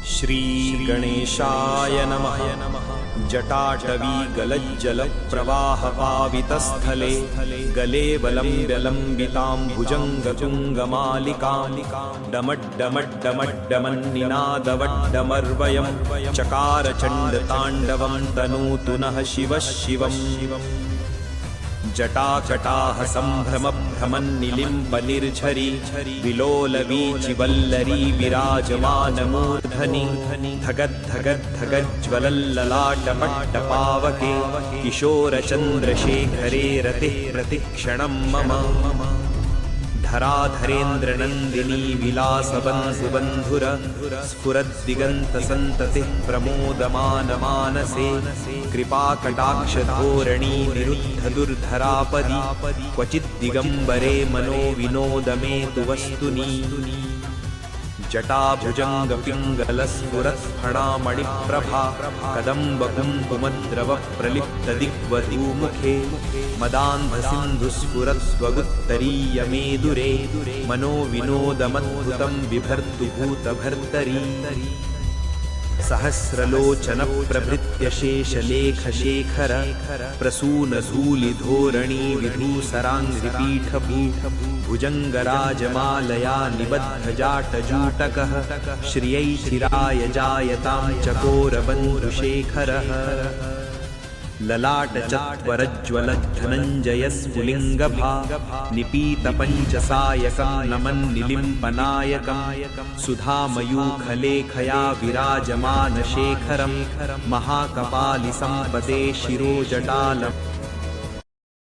श्री गणेशाय नमः। जटाटवी गलज्जल प्रवाह पावितस्थले गले वलम्ब्यलम्बितां भुजङ्गतुङ्गमालिकां डमड्डमड्डमड्डमन्निनादवड्डमर्वयं चकार चण्डताण्डवं तनोतु नः शिवः शिवम्। जटाकटाः सम्भ्रमभ्रमन्निलिम्पनिर्झरी विलोलवीचिवल्लरी विराजमानमूर्धनि धगद्धगद्धगज्ज्वलल्ललाटपट्टपावके किशोरचन्द्रशेखरे रतिः प्रतिक्षणं मम। धराधरेन्द्रनन्दिनी विलासबन्धुबन्धुर स्फुरद्दिगन्तसन्ततिः प्रमोदमानमानसे कृपाकटाक्षधोरणी निरुद्धदुर्धरापदि क्वचिद्दिगम्बरे मनो विनोदमेतु वस्तुनि। जटाभुजङ्गपिङ्गलस्फुरत्फणामणिप्रभा कदम्बकुङ्कुमद्रवप्रलिप्तदिग्वधूमुखे मदान्धसिन्धुस्फुरत्स्वगुत्तरीयमेदुरे मनो विनोदमद्भुतं बिभर्तु भूतभर्तरी। सहस्रलोचनप्रभृत्य शेषलेखशेखर प्रसूनधूलिधोरणी विधूसराङ्घ्रिपीठभू भुजङ्गराजमालया निबद्धजाटजूटकः श्रियैथिराय जायतां चकोरबन्धुशेखरः। ललाटचत्वरज्ज्वलद्धनञ्जयस्फुलिङ्गभा निपीतपञ्चसायकं नमन्निलिम्पनायकं सुधामयूखलेखया विराजमानशेखरं महाकपालिसम्पदे शिरोजटालम्।